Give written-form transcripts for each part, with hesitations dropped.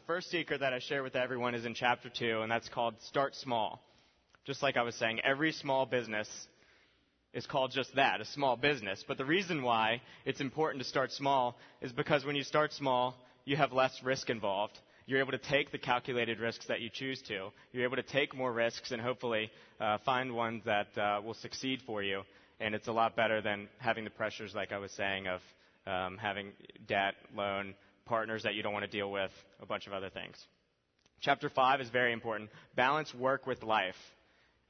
first secret that I share with everyone is in chapter 2, and that's called Start Small. Just like I was saying, every small business is called just that, a small business. But the reason why it's important to start small is because when you start small, you have less risk involved. You're able to take the calculated risks that you choose to. You're able to take more risks and hopefully find ones that will succeed for you. And it's a lot better than having the pressures, like I was saying, of having debt, loan, partners that you don't want to deal with, a bunch of other things. Chapter 5 is very important. Balance work with life.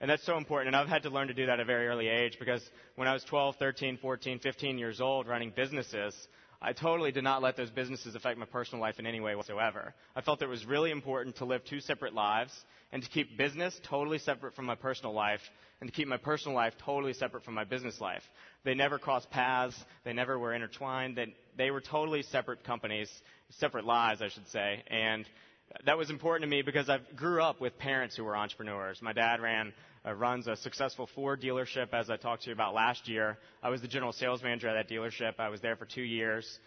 And that's so important. And I've had to learn to do that at a very early age because when I was 12, 13, 14, 15 years old running businesses, I totally did not let those businesses affect my personal life in any way whatsoever. I felt it was really important to live 2 separate lives and to keep business totally separate from my personal life and to keep my personal life totally separate from my business life. They never crossed paths. They never were intertwined. They were totally separate companies, separate lives, I should say. And that was important to me because I grew up with parents who were entrepreneurs. My dad runs a successful Ford dealership, as I talked to you about last year. I was the general sales manager at that dealership. I was there for 2 years.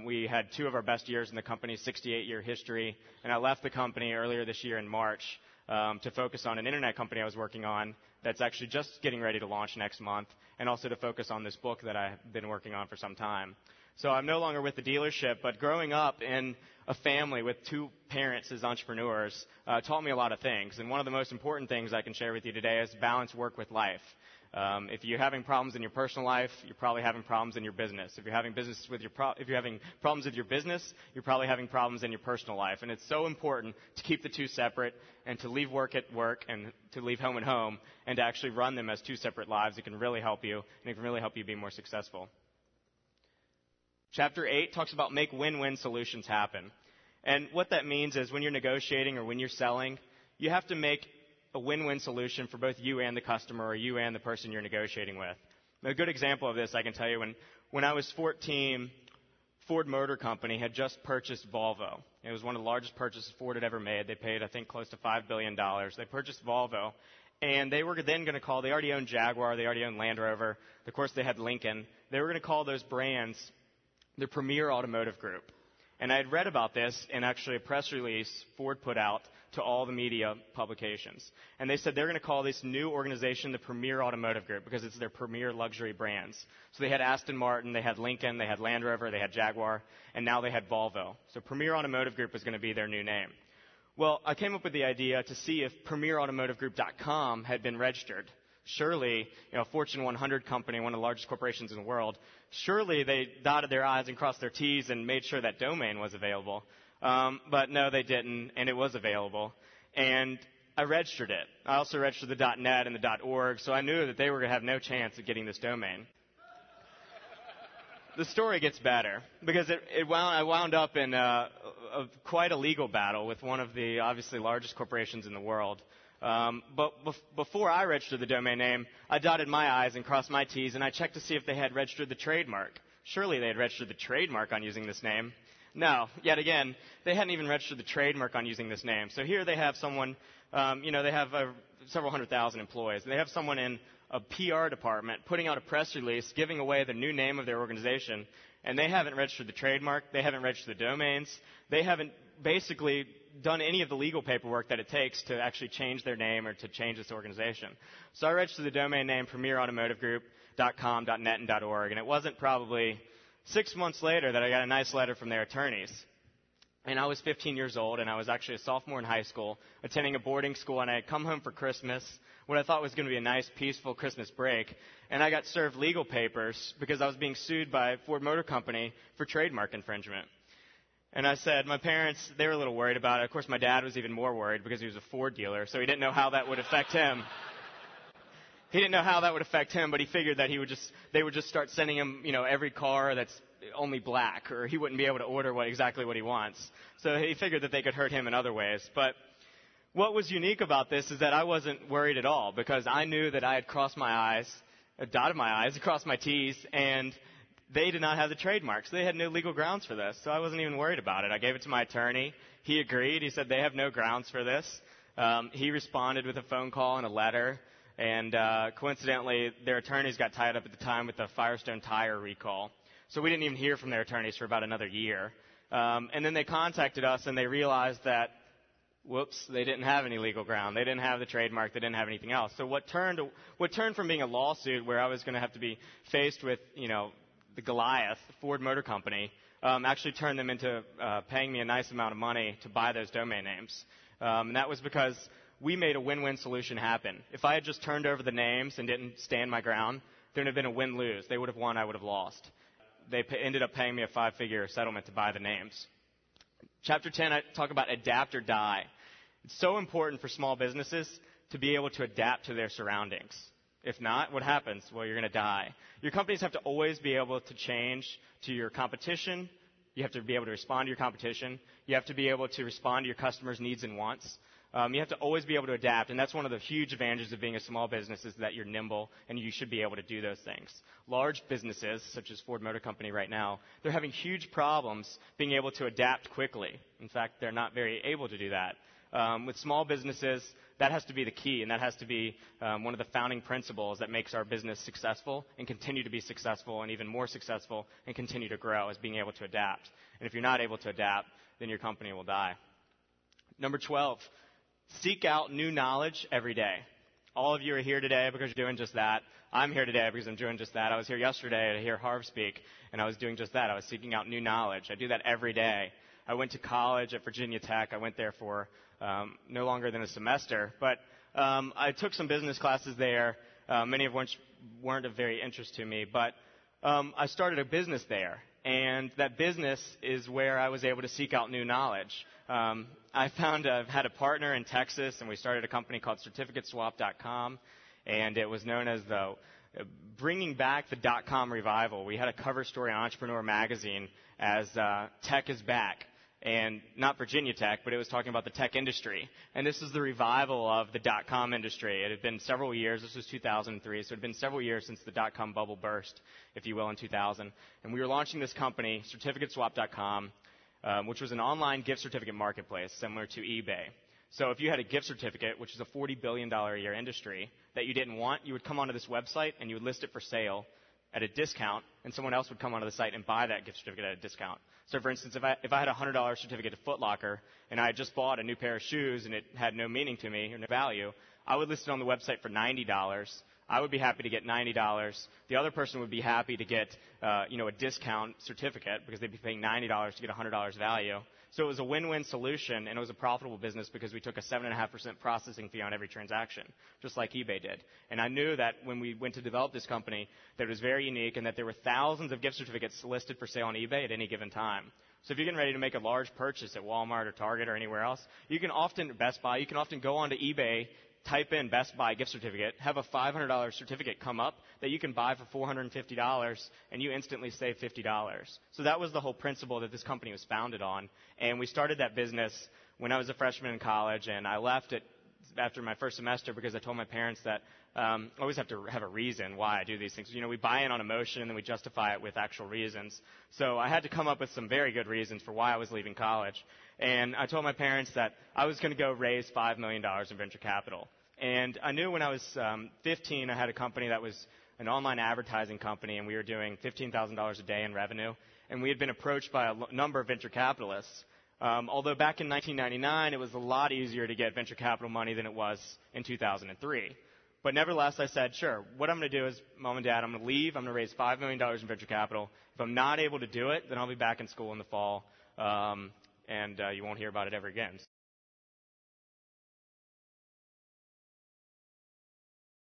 We had 2 of our best years in the company's 68-year history, and I left the company earlier this year in March to focus on an internet company I was working on that's actually just getting ready to launch next month, and also to focus on this book that I've been working on for some time. So I'm no longer with the dealership, but growing up in a family with 2 parents as entrepreneurs taught me a lot of things. And one of the most important things I can share with you today is balance work with life. If you're having problems in your personal life, you're probably having problems in your business. If you're having if you're having problems with your business, you're probably having problems in your personal life. And it's so important to keep the 2 separate and to leave work at work and to leave home at home and to actually run them as 2 separate lives. It can really help you, and it can really help you be more successful. Chapter 8 talks about make win-win solutions happen. And what that means is when you're negotiating or when you're selling, you have to make a win-win solution for both you and the customer or you and the person you're negotiating with. A good example of this I can tell you, when I was 14, Ford Motor Company had just purchased Volvo. It was one of the largest purchases Ford had ever made. They paid, I think, close to $5 billion. They purchased Volvo. And they were then going to call, they already owned Jaguar, they already owned Land Rover. Of course, they had Lincoln. They were going to call those brands the Premier Automotive Group. And I had read about this in actually a press release Ford put out to all the media publications. And they said they're going to call this new organization the Premier Automotive Group because it's their premier luxury brands. So they had Aston Martin, they had Lincoln, they had Land Rover, they had Jaguar, and now they had Volvo. So Premier Automotive Group was going to be their new name. Well, I came up with the idea to see if PremierAutomotiveGroup.com had been registered. Surely, a Fortune 100 company, one of the largest corporations in the world, surely they dotted their I's and crossed their T's and made sure that domain was available. But no, they didn't, and it was available. And I registered it. I also registered the .net and the .org, so I knew that they were going to have no chance of getting this domain. The story gets better because I wound up in quite a legal battle with one of the obviously largest corporations in the world. But before I registered the domain name, I dotted my I's and crossed my T's, and I checked to see if they had registered the trademark. Surely they had registered the trademark on using this name. No, yet again, they hadn't even registered the trademark on using this name. So here they have someone, they have several 100,000 employees. They have someone in a PR department putting out a press release giving away the new name of their organization, and they haven't registered the trademark. They haven't registered the domains. They haven't basically done any of the legal paperwork that it takes to actually change their name or to change this organization. So I registered the domain name PremierAutomotiveGroup.com, .net, and .org, and it wasn't probably 6 months later that I got a nice letter from their attorneys. And I was 15 years old, and I was actually a sophomore in high school, attending a boarding school, and I had come home for Christmas, what I thought was going to be a nice, peaceful Christmas break, and I got served legal papers because I was being sued by Ford Motor Company for trademark infringement. And I said, my parents, they were a little worried about it. Of course, my dad was even more worried because he was a Ford dealer, so he didn't know how that would affect him. He didn't know how that would affect him, but he figured that they would just start sending him, every car that's only black, or he wouldn't be able to order exactly what he wants. So he figured that they could hurt him in other ways. But what was unique about this is that I wasn't worried at all because I knew that I had crossed my I's, dotted my I's, crossed my T's, and they did not have the trademarks. They had no legal grounds for this, so I wasn't even worried about it. I gave it to my attorney. He agreed. He said they have no grounds for this. He responded with a phone call and a letter, and coincidentally, their attorneys got tied up at the time with the Firestone tire recall. So we didn't even hear from their attorneys for about another year. And then they contacted us and they realized that, whoops, they didn't have any legal ground. They didn't have the trademark. They didn't have anything else. So what turned from being a lawsuit where I was going to have to be faced with, the Goliath, Ford Motor Company, actually turned them into paying me a nice amount of money to buy those domain names. And that was because we made a win-win solution happen. If I had just turned over the names and didn't stand my ground, there would have been a win-lose. They would have won, I would have lost. They ended up paying me a 5-figure settlement to buy the names. Chapter 10, I talk about adapt or die. It's so important for small businesses to be able to adapt to their surroundings. If not, what happens? Well, you're going to die. Your companies have to always be able to change to your competition. You have to be able to respond to your competition. You have to be able to respond to your customers' needs and wants. You have to always be able to adapt, and that's one of the huge advantages of being a small business is that you're nimble, and you should be able to do those things. Large businesses, such as Ford Motor Company right now, they're having huge problems being able to adapt quickly. In fact, they're not very able to do that. With small businesses, that has to be the key, and that has to be one of the founding principles that makes our business successful and continue to be successful and even more successful and continue to grow is being able to adapt. And if you're not able to adapt, then your company will die. Number 12. Seek out new knowledge every day. All of you are here today because you're doing just that. I'm here today because I'm doing just that. I was here yesterday to hear Harv speak, and I was doing just that. I was seeking out new knowledge. I do that every day. I went to college at Virginia Tech. I went there for no longer than a semester, but I took some business classes there, many of which weren't of very interest to me, but I started a business there, and that business is where I was able to seek out new knowledge. I had a partner in Texas, and we started a company called CertificateSwap.com, and it was known as bringing back the .com revival. We had a cover story on Entrepreneur Magazine as Tech is Back, and not Virginia Tech, but it was talking about the tech industry. And this is the revival of the .com industry. It had been several years. This was 2003, so it had been several years since the .com bubble burst, if you will, in 2000. And we were launching this company, CertificateSwap.com, which was an online gift certificate marketplace similar to eBay. So if you had a gift certificate, which is a $40 billion a year industry, that you didn't want, you would come onto this website and you would list it for sale at a discount, and someone else would come onto the site and buy that gift certificate at a discount. So for instance, if I had a $100 certificate to Foot Locker and I had just bought a new pair of shoes and it had no meaning to me or no value, I would list it on the website for $90. I would be happy to get $90. The other person would be happy to get, a discount certificate because they'd be paying $90 to get $100 value. So it was a win-win solution, and it was a profitable business because we took a 7.5% processing fee on every transaction, just like eBay did. And I knew that when we went to develop this company, that it was very unique and that there were thousands of gift certificates listed for sale on eBay at any given time. So if you're getting ready to make a large purchase at Walmart or Target or anywhere else, Best Buy, you can often go onto eBay, type in Best Buy gift certificate, have a $500 certificate come up that you can buy for $450, and you instantly save $50. So that was the whole principle that this company was founded on. And we started that business when I was a freshman in college, and I left it after my first semester because I told my parents that I always have to have a reason why I do these things. We buy in on emotion, and then we justify it with actual reasons. So I had to come up with some very good reasons for why I was leaving college. And I told my parents that I was going to go raise $5 million in venture capital. And I knew when I was 15, I had a company that was an online advertising company, and we were doing $15,000 a day in revenue. And we had been approached by a number of venture capitalists. Although back in 1999, it was a lot easier to get venture capital money than it was in 2003. But nevertheless, I said, sure, what I'm going to do is, Mom and Dad, I'm going to leave. I'm going to raise $5 million in venture capital. If I'm not able to do it, then I'll be back in school in the fall, and you won't hear about it ever again.